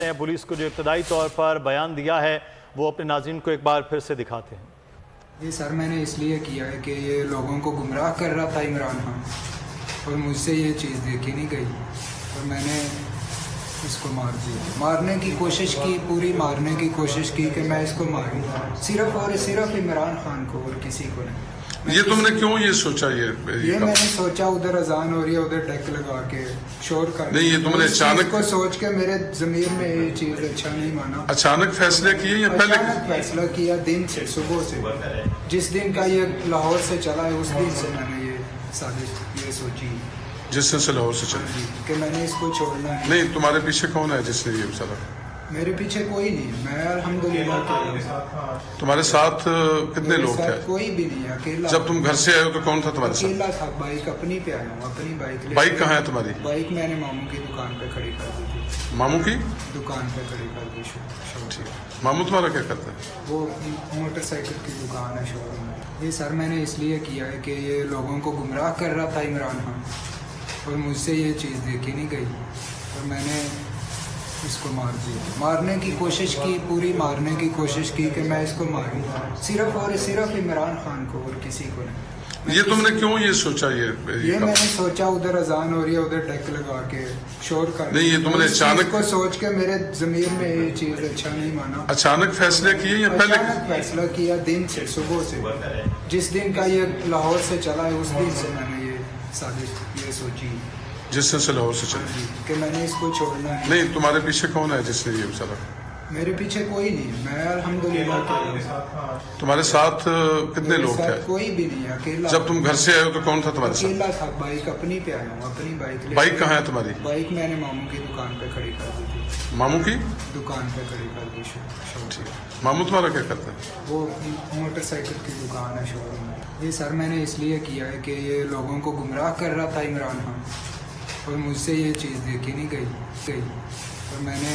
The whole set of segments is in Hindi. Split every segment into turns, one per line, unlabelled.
पुलिस को जो इब्तदाई तौर पर बयान दिया है वो अपने नाज़रीन को एक बार फिर से दिखाते हैं।
ये सर मैंने इसलिए किया है कि ये लोगों को गुमराह कर रहा था इमरान खान, और मुझसे ये चीज़ देखी नहीं गई और मैंने इसको मार दिया। मारने की कोशिश की, पूरी मारने की कोशिश की कि मैं इसको मारूं, सिर्फ और सिर्फ इमरान खान को और किसी को नहीं।
ये तुमने क्यों ये सोचा? ये
मैंने सोचा उधर अजान हो रही है, उधर डेक लगा के शोर कर
नहीं, ये तुमने अचानक
को सोच के मेरे ज़मीर में ये चीज़ अच्छा नहीं माना।
अचानक फैसले किए या पहले?
अचानक फैसला किया, दिन से, सुबह से, जिस दिन का ये लाहौर से चला है उस दिन से मैंने ये साजिश ये सोची,
जिस दिन से लाहौर से चला
कि मैंने इसको छोड़ना है।
नहीं, तुम्हारे पीछे कौन है जिसने ये चला?
मेरे पीछे कोई नहीं, मैं अल्हम्दुलिल्लाह।
तुम्हारे साथ कितने लोग थे?
कोई भी नहीं, अकेला।
जब तुम घर से आए हो तो कौन था तुम्हारे साथ?
अकेला था, बाइक अपनी पे आया हूँ, अपनी बाइक।
बाइक कहाँ है तुम्हारी?
बाइक मैंने मामू की दुकान पे खड़ी कर दी थी।
मामू की
दुकान पे खड़ी कर दी।
ठीक है। मामू तुम्हारा क्या करता है?
वो मोटरसाइकिल की दुकान है, शोरूम है। ये सर मैंने इसलिए किया है कि ये लोगों को गुमराह कर रहा था इमरान खान, और मुझसे ये चीज़ देखी नहीं गई और मैंने इसको मार दिया। मारने की कोशिश की, पूरी मारने की कोशिश की कि मैं इसको मारूं, सिर्फ और सिर्फ इमरान खान को और किसी को नहीं।
ये तुमने क्यों ये सोचा?
ये मैंने सोचा उधर अजान हो रही है, उधर डेक लगा के शोर कर
नहीं, ये तुमने अचानक
को सोच के मेरे ज़मीर में ये चीज़ अच्छा नहीं माना।
अचानक फैसले किए या पहले?
अचानक फैसला किया, दिन से, सुबह से, जिस दिन का ये लाहौर से चला है उस दिन से मैंने ये साजिश ये सोची,
जिस दिन से लाहौर से चला
कि मैंने इसको छोड़ना है।
नहीं, तुम्हारे पीछे कौन है जिसने ये चला?
मेरे पीछे कोई नहीं, मैं अल्हम्दुलिल्लाह।
तुम्हारे साथ कितने लोग थे?
कोई भी नहीं, अकेला।
जब तुम घर से आए हो तो कौन था तुम्हारे साथ?
अकेला था, बाइक अपनी पे आया हूँ, अपनी बाइक।
बाइक कहाँ है तुम्हारी?
बाइक मैंने मामू की दुकान पे खड़ी कर दी थी।
मामू की
दुकान पे खड़ी कर दी।
ठीक है। मामू तुम्हारा क्या करता है?
वो मोटरसाइकिल की दुकान है, शोरूम है। ये सर मैंने इसलिए किया है कि ये लोगों को गुमराह कर रहा था इमरान खान, और मुझसे ये चीज़ देखी नहीं गई और मैंने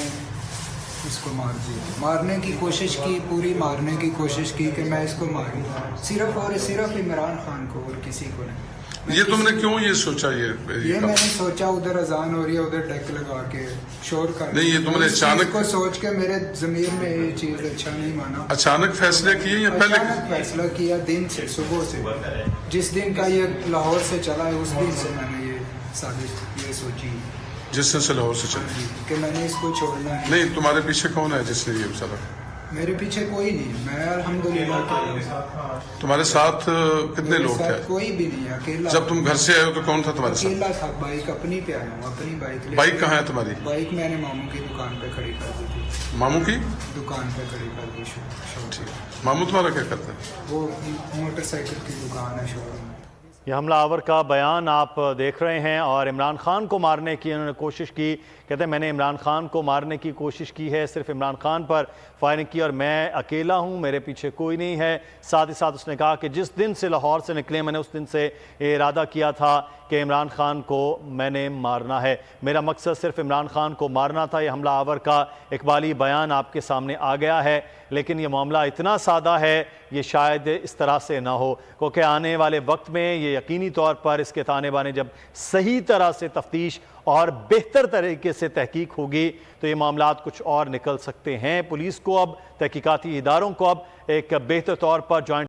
इसको मार दिया। मारने की कोशिश की, पूरी मारने की कोशिश की कि मैं इसको मारूं, सिर्फ और सिर्फ इमरान खान को और किसी को नहीं।
ये तुमने क्यों ये सोचा?
ये मैंने सोचा उधर अजान हो रही है, उधर डेक लगा के शोर कर
नहीं, ये तुमने अचानक
को सोच के मेरे ज़मीर में ये चीज़ अच्छा नहीं माना।
अचानक फैसले किए या पहले?
अचानक फैसला किया, दिन से, सुबह से, जिस दिन का ये लाहौर से चला है उस दिन से मैंने ये साजिश ये सोची,
जिस दिन से लाहौर से चला
कि मैंने इसको छोड़ना है।
नहीं, तुम्हारे पीछे कौन है जिसने ये चला?
मेरे पीछे कोई नहीं, मैं अल्हम्दुलिल्लाह।
तुम्हारे साथ कितने लोग थे?
कोई भी नहीं, अकेला।
जब तुम घर से आए हो तो कौन था तुम्हारे साथ?
अकेला था, बाइक अपनी पे आया हूँ, अपनी बाइक।
बाइक कहाँ है तुम्हारी?
बाइक मैंने मामू की दुकान पे खड़ी कर दी थी।
मामू की
दुकान पे खड़ी कर दी।
ठीक है। मामू तुम्हारा क्या करता है?
वो मोटरसाइकिल की दुकान है, शोरूम है।
ये हमलावर का बयान आप देख रहे हैं, और इमरान खान को मारने की उन्होंने कोशिश की। कहते हैं मैंने इमरान खान को मारने की कोशिश की है, सिर्फ इमरान खान पर फायरिंग की, और मैं अकेला हूं, मेरे पीछे कोई नहीं है। साथ ही साथ उसने कहा कि जिस दिन से लाहौर से निकले मैंने उस दिन से इरादा किया था कि इमरान खान को मैंने मारना है, मेरा मकसद सिर्फ इमरान खान को मारना था। यह हमलावर का इकबाली बयान आपके सामने आ गया है, लेकिन यह मामला इतना सादा है ये शायद इस तरह से ना हो, क्योंकि आने वाले वक्त में ये यकीनी तौर पर इसके ताने बाने जब सही तरह से तफ्तीश और बेहतर तरीके से तहकीक होगी तो ये मामलात कुछ और निकल सकते हैं। पुलिस को अब, तहकीकाती इदारों को अब एक बेहतर तौर पर जॉइंट